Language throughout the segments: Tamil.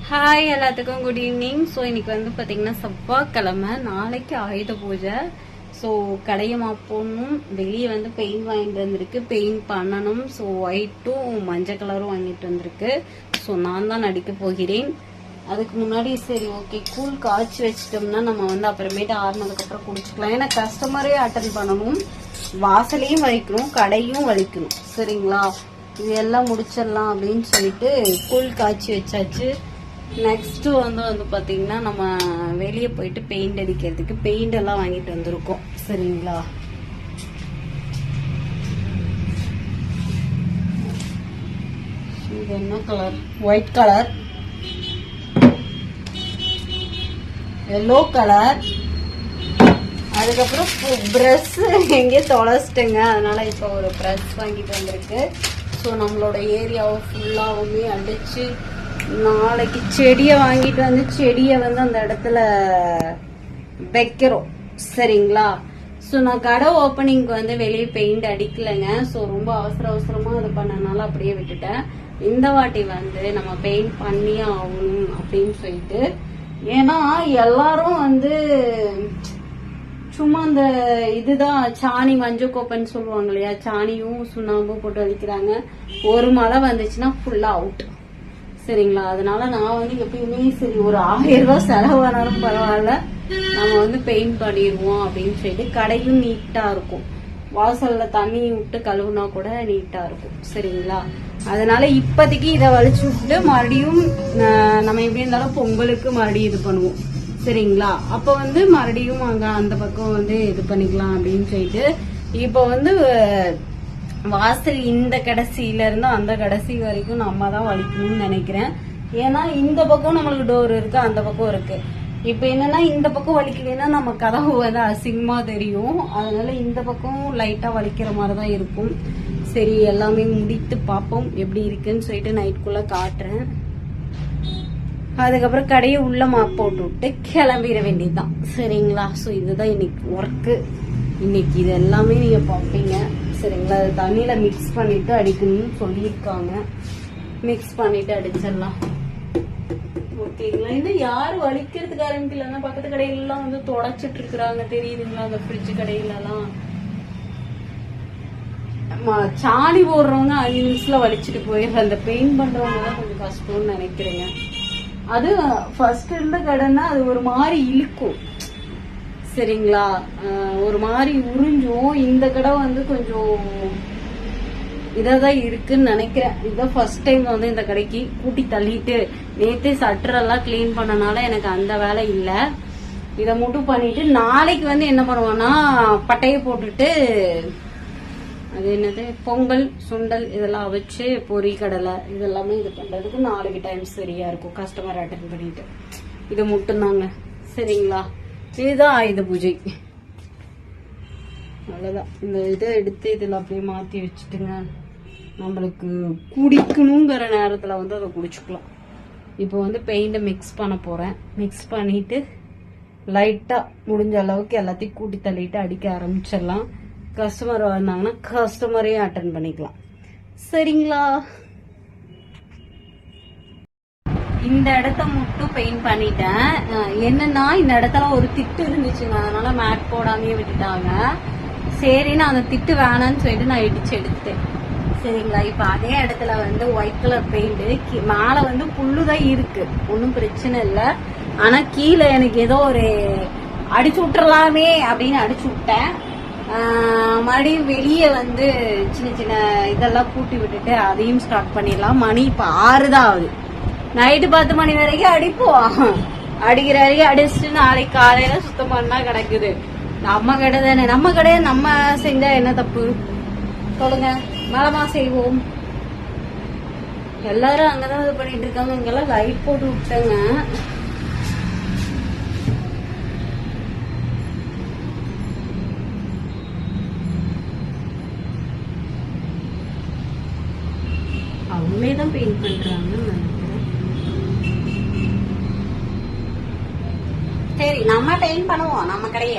ஹாய் எல்லாத்துக்கும் குட் ஈவினிங். ஸோ இன்னைக்கு வந்து பார்த்தீங்கன்னா செவ்வாய்க்கிழமை, நாளைக்கு ஆயுத பூஜை. ஸோ கடையை மாப்போணும். வெளியே வந்து பெயிண்ட் வாங்கிட்டு வந்திருக்கு, பெயிண்ட் பண்ணணும். ஸோ ஒயிட்டும் மஞ்சள் கலரும் வாங்கிட்டு வந்திருக்கு. ஸோ நான் தான் நடிக்க போகிறேன். அதுக்கு முன்னாடி சரி ஓகே கூழ் காய்ச்சி வச்சிட்டோம்னா நம்ம வந்து அப்புறமேட்டு ஆறுனதுக்கப்புறம் குடிச்சுக்கலாம். ஏன்னா கஸ்டமரே அட்டன் பண்ணணும், வாசலையும் வலிக்கணும், கடையும் வலிக்கணும். சரிங்களா, இது எல்லாம் முடிச்சிடலாம் அப்படின்னு சொல்லிட்டு கூழ் காய்ச்சி வச்சாச்சு. நெக்ஸ்ட் வந்து பாத்தீங்கன்னா நம்ம வெளியே போயிட்டு பெயிண்ட் அடிக்கிறதுக்கு பெயிண்ட் எல்லாம் வாங்கிட்டு வந்திருக்கோம். சரிங்களா, இது என்ன colour? White colour, yellow colour. அதுக்கப்புறம் பிரஷ் எங்கே தொலைச்சிட்டுங்க, அதனால இப்போ ஒரு பிரஷ் வாங்கிட்டு வந்திருக்கு. ஸோ நம்மளோட ஏரியாவை ஃபுல்லாகவுமே அடிச்சு நாளைக்கு செடியை வாங்கிட்டு வந்து செடியை வந்து அந்த இடத்துல வைக்கிறோம். சரிங்களா, ஸோ நான் கடை ஓப்பனிங்க்கு வந்து வெளியே பெயிண்ட் அடிக்கலைங்க. ஸோ ரொம்ப அவசரமா அது பண்ணனால அப்படியே விட்டுட்டேன். இந்த வாட்டி வந்து நம்ம பெயிண்ட் பண்ணியே ஆகணும் அப்படின்னு சொல்லிட்டு, ஏன்னா எல்லாரும் வந்து சும்மா அந்த இதுதான் சாணி மஞ்சள் கோப்பன்னு சொல்லுவாங்க இல்லையா, சாணியும் சுண்ணாம்பும் போட்டு அடிக்கிறாங்க. ஒரு மழை வந்துச்சுன்னா ஃபுல்லா அவுட். சரிங்களா, அதனால நான் வந்து எப்பயுமே சரி ஒரு 1000 ரூபாய் செலவானாலும் பரவாயில்ல, நம்ம வந்து பெயிண்ட் பண்ணிடுவோம் அப்படின்னு சொல்லிட்டு. கடையும் நீட்டா இருக்கும், வாசல்ல தண்ணி விட்டு கழுவுனா கூட நீட்டா இருக்கும். சரிங்களா, அதனால இப்போதைக்கு இதை வலிச்சு விட்டு மறுபடியும் நம்ம எப்படி இருந்தாலும் பொங்கலுக்கு மறுபடியும் இது பண்ணுவோம். சரிங்களா, அப்ப வந்து மறுபடியும் அங்க அந்த பக்கம் வந்து இது பண்ணிக்கலாம் அப்படின்னு சொல்லிட்டு இப்ப வந்து வாசல் இந்த கடைசியில இருந்து அந்த கடைசி வரைக்கும் நம்ம தான் வலிக்கணும்னு நினைக்கிறேன். ஏன்னா இந்த பக்கம் நம்மளுக்கு டோர் இருக்கு, அந்த பக்கம் இருக்கு. இப்ப என்னன்னா இந்த பக்கம் வலிக்கலைன்னா நம்ம கதவு வந்து அசிங்கமா தெரியும். அதனால இந்த பக்கம் லைட்டா வலிக்கிற மாதிரிதான் இருக்கும். சரி எல்லாமே முடித்து பார்ப்போம் எப்படி இருக்குன்னு சொல்லிட்டு நைட்டுக்குள்ள காட்டுறேன். அதுக்கப்புறம் கடையை உள்ள மாப் போட்டு விட்டு கிளம்பிட வேண்டியதுதான். சரிங்களா, ஸோ இதுதான் இன்னைக்கு ஒர்க்கு. இன்னைக்கு இது எல்லாமே நீங்க பார்ப்பீங்க. சரிங்களா, அது தண்ணியில மிக்ஸ் பண்ணிட்டு அடிக்கணும்னு சொல்லியிருக்காங்க. மிக்ஸ் பண்ணிட்டு அடிச்சிடலாம். ஓகேங்களா, இன்னும் யாரு வலிக்கிறதுக்கு ஆரம்பிக்கலன்னா பக்கத்து கடையிலாம் வந்து தொடச்சிட்டு இருக்கிறாங்க தெரியுதுங்களா. அந்த ஃப்ரிட்ஜ் கடையிலலாம் சாணி போடுறவங்க 5 நிமிஷத்துல வலிச்சுட்டு போயிடுற, அந்த பெயிண்ட் பண்றவங்க தான் கொஞ்சம் கஷ்டம்னு நினைக்கிறேங்க. அது ஃபர்ஸ்ட் இருந்த கடைன்னா அது ஒரு மாதிரி இழுக்கும். சரிங்களா, ஒரு மாதிரி உறிஞ்சும். இந்த கடை வந்து கொஞ்சம் இதான் இருக்குன்னு நினைக்கிறேன். இதுதான் ஃபர்ஸ்ட் டைம் வந்து இந்த கடைக்கு கூட்டி தள்ளிட்டு நேற்று சட்டரெல்லாம் கிளீன் பண்ணனால எனக்கு அந்த வேலை இல்லை. இதை மட்டும் பண்ணிட்டு நாளைக்கு வந்து என்ன பண்ணுவோம்னா பட்டையை போட்டுட்டு அது என்னது பொங்கல் சுண்டல் இதெல்லாம் வச்சு பொரி கடலை இதெல்லாமே இது பண்றதுக்கு நாளைக்கு டைம் சரியா இருக்கும். கஸ்டமர் அட்டன் பண்ணிட்டு இது மட்டும்தாங்க. சரிங்களா, இதுதான் ஆயுத பூஜை. அவ்வளவுதான். இந்த இதை எடுத்து இதுல அப்படியே மாத்தி வச்சுட்டுங்க, நம்மளுக்கு குடிக்கணுங்கிற நேரத்துல வந்து அதை குடிச்சுக்கலாம். இப்போ வந்து பெயிண்ட மிக்ஸ் பண்ண போறேன். மிக்ஸ் பண்ணிட்டு லைட்டா முடிஞ்ச அளவுக்கு எல்லாத்தையும் கூட்டி தள்ளிட்டு அடிக்க ஆரம்பிச்சிடலாம். கஸ்டமர் வந்தாங்கன்னா கஸ்டமரையும் அட்டன் பண்ணிக்கலாம். சரிங்களா, இந்த இடத்த மட்டும் பெயிண்ட் பண்ணிட்டேன். என்னன்னா இந்த இடத்துல ஒரு திட்டு இருந்துச்சுங்க, அதனால மேட் போடாமையே விட்டுட்டாங்க. சரின்னு அந்த திட்டு வேணான்னு சொல்லிட்டு நான் இடிச்சு எடுத்துட்டேன். சரிங்களா, இப்ப அதே இடத்துல வந்து ஒயிட் கலர் பெயிண்ட், மேல வந்து புல்லுதான் இருக்கு, ஒன்னும் பிரச்சனை இல்லை. ஆனா கீழே எனக்கு ஏதோ ஒரு அடிச்சு விட்டுறலாமே அப்படின்னு அடிச்சு விட்டேன். மறுபடியும் வெளியே வந்து சின்ன சின்ன இதெல்லாம் கூட்டி விட்டுட்டு அதையும் ஸ்டார்ட் பண்ணிடலாம். மணி இப்ப 6 தான் ஆகுது. நைட்டு 10 மணி வரைக்கும் அடிப்போம். அடிக்கிற வரைக்கும் அடிச்சுட்டு நாளைக்கு காலையில சுத்தம் பண்ணா கிடக்குது. நம்ம கடை தானே, நம்ம கடையை நம்ம செஞ்சா என்ன தப்பு சொல்லுங்க. நலமா செய்வோம். எல்லாரும் அங்கதான் இது பண்ணிட்டு இருக்காங்க. இங்கெல்லாம் லைட் போட்டு விட்டேங்க. அவங்களேதான் பெயிண்ட் பண்றாங்கன்னு நினைக்கிறேன். சரி நம்ம பெயிண்ட் பண்ணுவோம் நம்ம கடைய.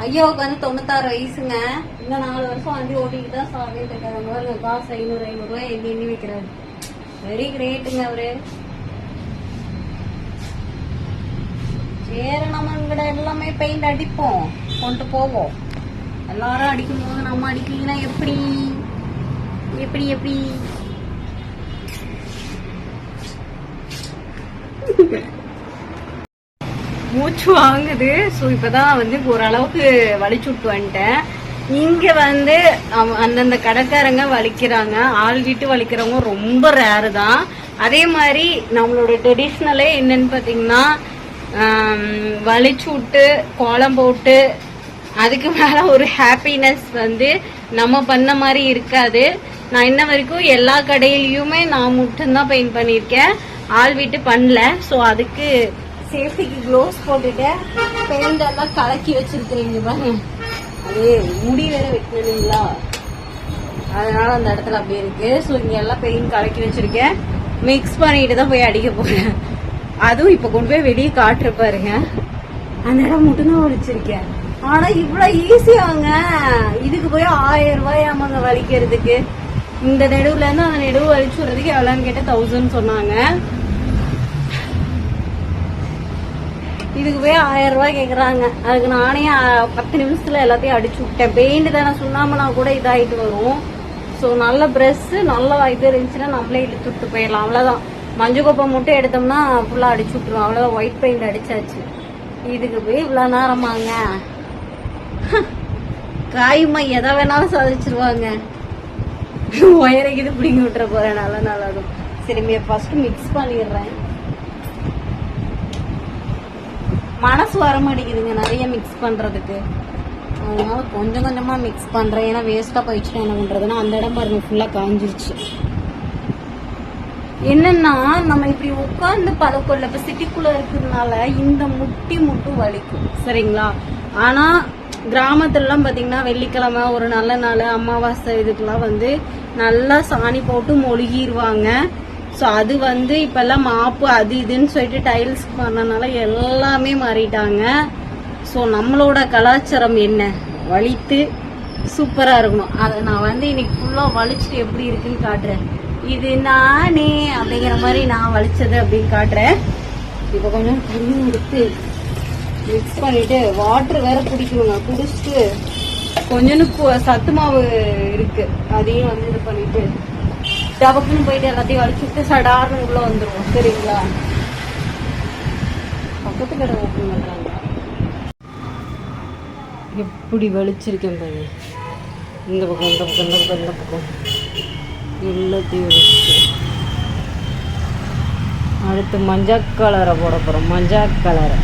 ஐயாவுக்கு வந்து 96 வயசுங்க. இந்த 4 வருஷம் வண்டி ஓட்டிட்டு தான் சாப்பிட்டு இருக்காரு. காசு 500 ரூபாய் எண்ணி வைக்கிறாரு. வெரி கிரேட்டுங்க அவரு. வேற நம்ம இங்கட எல்லாமே பெயிண்ட் அடிப்போம், கொண்டு போவோம். எல்லாரும் அடிக்கும் போது நம்ம அடிக்கலன்னா எப்படி எப்படி எப்படி மூச்சு வாங்குது. ஸோ இப்பதான் வந்து ஓரளவுக்கு வலிச்சு விட்டு வந்துட்டேன். இங்க வந்து அந்தந்த கடைக்காரங்க வலிக்கிறாங்க, ஆள் விட்டு வலிக்கிறவங்க ரொம்ப ரேரு தான். அதே மாதிரி நம்மளோட ட்ரெடிஷ்னலே என்னன்னு பாத்தீங்கன்னா வலிச்சு விட்டு கோலம் போட்டு அதுக்கு மேல ஒரு ஹாப்பினஸ் வந்து நம்ம பண்ண மாதிரி இருக்காது. நான் இன்ன வரைக்கும் எல்லா கடையிலயுமே நான் மட்டும்தான் பெயிண்ட் பண்ணிருக்கேன், ஆள் விட்டு பண்ணல. ஸோ அதுக்கு சேஃப்டிக்கு க்ளோவ்ஸ் போட்டுட்டு பெயிண்ட் எல்லாம் கலக்கி வச்சிருக்கிறீங்க பாருங்க. அது முடி வேற வெட்டணுங்களா, அதனால அந்த இடத்துல அப்படி இருக்கு. ஸோ இங்க எல்லாம் பெயிண்ட் கலக்கி வச்சிருக்கேன், மிக்ஸ் பண்ணிட்டு தான் போய் அடிக்க போறேன். அதுவும் இப்ப கொண்டு போய் வெளியே காட்டுற பாருங்க, அந்த இடம் மட்டும்தான் ஒழிச்சிருக்கேன். ஆனா இவ்வளவு ஈஸியாங்க, இதுக்கு போய் 1000 ரூபாய் ஆமாங்க வலிக்கிறதுக்கு. இந்த நெடுவுல இருந்து அந்த நெடுவு வலிச்சு விடுறதுக்கு எவ்வளவுன்னு கேட்ட 1000 சொன்னாங்க. இதுக்கு போய் 1000 ரூபாய் கேக்குறாங்க. அதுக்கு நானே 10 நிமிஷத்துல எல்லாத்தையும் அடிச்சு விட்டேன். பெயிண்ட் தானே, சுண்ணாமனா கூட இதாயிட்டு வரும். ஸோ நல்ல ப்ரெஷ் நல்ல இது இருந்துச்சுன்னா நம்மளே இழுத்து விட்டு போயிடலாம். அவ்வளவுதான், மஞ்சள் கோப்பை மட்டும் எடுத்தோம்னா ஃபுல்லா அடிச்சு விட்டுருவோம். அவ்வளவுதான், ஒயிட் பெயிண்ட் அடிச்சாச்சு. இதுக்கு போய் இவ்வளவு நேரமாங்க, காயுமா எதை வேணாலும் சாதிச்சிருவாங்க. ஒயரைக்கு இது பிடிங்கி விட்டுற போறேன். நல்லாதும் சரி, ஃபர்ஸ்ட் மிக்ஸ் பண்ணிடுறேன். மனசு வர மாட்டேங்குதுங்க நிறைய மிக்ஸ் பண்றதுக்கு, அதனால கொஞ்சம் கொஞ்சமா மிக்ஸ் பண்றேன். ஏன்னா வேஸ்டா போயிடுச்சுன்னா என்ன பண்றதுன்னா அந்த இடம் பாருங்க ஃபுல்லா காஞ்சிருச்சு. என்னன்னா நம்ம இப்படி உட்கார்ந்து பதக்கொள்ள இப்ப சிட்டிக்குள்ள இருக்கிறதுனால இந்த முட்டி மட்டும் வலிக்கும், சரிங்களா? ஆனா கிராமத்துல எல்லாம் பாத்தீங்கன்னா வெள்ளிக்கிழமை ஒரு நல்ல நாள் அமாவாசை இதுக்கெல்லாம் வந்து நல்லா சாணி போட்டு மொழுகிடுவாங்க. ஸோ அது வந்து இப்பெல்லாம் மாப்பு அது இதுன்னு சொல்லிட்டு டைல்ஸ் பண்ணனால எல்லாமே மாறிட்டாங்க. ஸோ நம்மளோட கலாச்சாரம் என்ன, வலித்து சூப்பரா இருக்கணும். அதை நான் வந்து இன்னைக்கு ஃபுல்லா வலிச்சுட்டு எப்படி இருக்குன்னு காட்டுறேன். இது நானே அப்படிங்கிற மாதிரி நான் வலிச்சது அப்படின்னு காட்டுறேன். இப்போ கொஞ்சம் தண்ணி எடுத்து மிக்ஸ் பண்ணிட்டு வாட்டர் வேற குடிக்கணுங்க, குடிச்சிட்டு கொஞ்சோண்டு சத்து மாவு இருக்கு அதையும் வந்து இது பண்ணிட்டு டபக்குன்னு போயிட்டு எல்லாத்தையும் வலிச்சுட்டு சடார்னு உள்ள வந்துருவோம், சரிங்களா? பக்கத்து கடை ஓப்பன் பண்றாங்க. எப்படி வலிச்சிருக்கேன் பாருங்க, இந்த பக்கம் இந்த பக்கம் இந்த பக்கம் இந்த பக்கம் எல்லாத்தையும் வலிச்சு. அடுத்து மஞ்சள் கலரை போட போறோம், மஞ்சள் கலரை.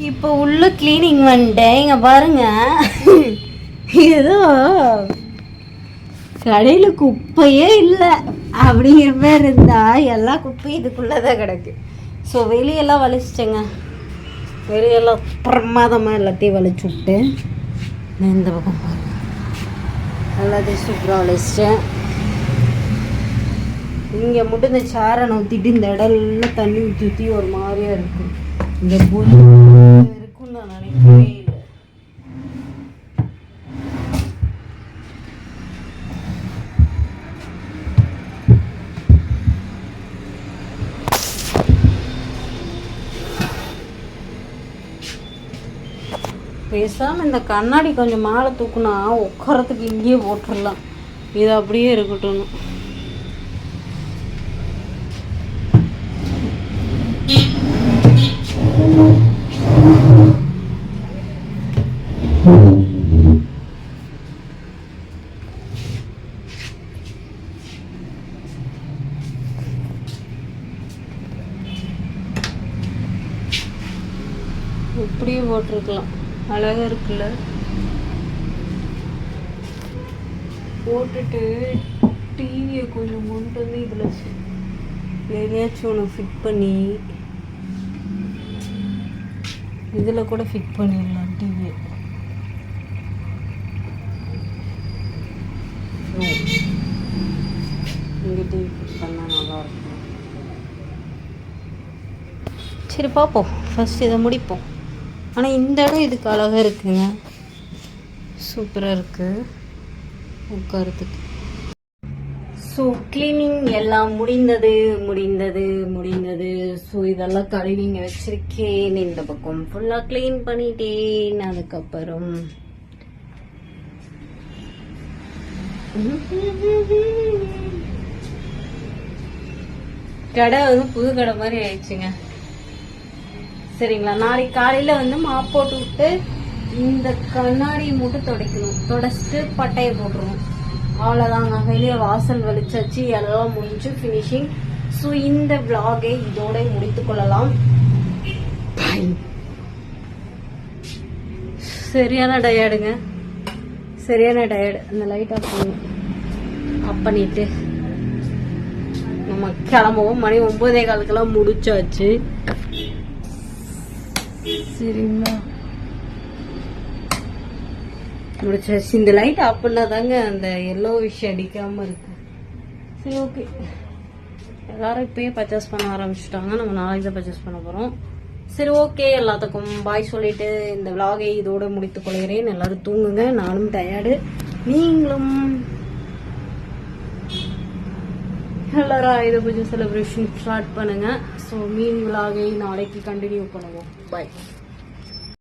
இப்போ உள்ள கிளீனிங் வந்துட்டேன். இங்க பாருங்க, ஏதோ கடையில குப்பையே இல்லை அப்படிங்கிற மாதிரி இருந்தா எல்லா குப்பையும் இதுக்குள்ளதான் கிடக்கு. ஸோ வெளியெல்லாம் வலிச்சிட்டேங்க, வெளியெல்லாம் பிரமாதமா எல்லாத்தையும் வலிச்சு விட்டு இந்த பக்கம் எல்லாத்தையும் சூப்பராக வலிச்சிட்டேன். இங்கே மட்டும் இந்த சேரை நூற்றிட்டு இந்த இடம்லாம் தண்ணி ஊற்றி ஒரு மாதிரியா இருக்கு. இந்த பொண்ணு இருக்குன்னு நான் நினைக்கவே இல்லை. பேசாம இந்த கண்ணாடி கொஞ்சம் மேலே தூக்குனா உட்காரத்துக்கு இங்கேயே போட்டுடலாம். இது அப்படியே இருக்கட்டும். இப்படியே போட்டிருக்கலாம், அழகா இருக்குல்ல. போட்டுட்டு டிவியை கொஞ்சம் கொண்டு வந்து இதில் எதையாச்சும் ஒன்று ஃபிட் பண்ணி இதில் கூட ஃபிட் பண்ணிடலாம் டிவியை. இங்கே டிவி ஃபிட் பண்ணால் நல்லாயிருக்கும். சரி பார்ப்போம், ஃபஸ்ட் இதை முடிப்போம். ஆனால் இந்த இடம் இதுக்கு அழகாக இருக்குங்க, சூப்பராக இருக்குது உட்காரத்துக்கு. ஸோ கிளீனிங் எல்லாம் முடிந்தது. ஸோ இதெல்லாம் கழுவி இங்கே வச்சிருக்கேன். இந்த பக்கம் ஃபுல்லாக க்ளீன் பண்ணிட்டேன். அதுக்கப்புறம் கடை வந்து புது கடை மாதிரி ஆயிடுச்சுங்க. சரிங்களா, நாளைக்கு காலையில வந்து மாப் போட்டு விட்டு இந்த கண்ணாடியை மட்டும் துடைக்கணும். துடைச்சிட்டு பட்டையை போட்டுருவோம், அவ்வளோதாங்க. வெளியே வாசல் வெளிச்சாச்சு, எல்லாம் முடிஞ்சு ஃபினிஷிங். ஸோ இந்த விளாகை இதோட முடித்துக் கொள்ளலாம். சரியான டயர்டுங்க, சரியான டயர்டு. அந்த லைட் ஆஃப் பண்ணிட்டு நம்ம கிளம்புவோம். மணி 9:15 முடிச்சாச்சு. சரிங்களா, முடிச்சாச்சு. இந்த லைட் ஆஃப் பண்ணாதாங்க அந்த எல்லோ விஷயம் அடிக்காம இருக்கு. சரி ஓகே, எல்லாரும் இப்பயே பர்ச்சேஸ் பண்ண ஆரம்பிச்சுட்டாங்க. நம்ம நாளைக்கு தான் பர்ச்சேஸ் பண்ண போறோம். சரி ஓகே, எல்லாத்துக்கும் பாய் சொல்லிட்டு இந்த விளாகை இதோட முடித்துக் கொள்கிறேன். எல்லாரும் தூங்குங்க, நானும் டயர்டு, நீங்களும். எல்லாரும் ஆயுத பூஜை செலிப்ரேஷன் ஸ்டார்ட் பண்ணுங்க. ஸோ மீன் விளாகை நாளைக்கு கண்டினியூ பண்ணுவோம். பாய்.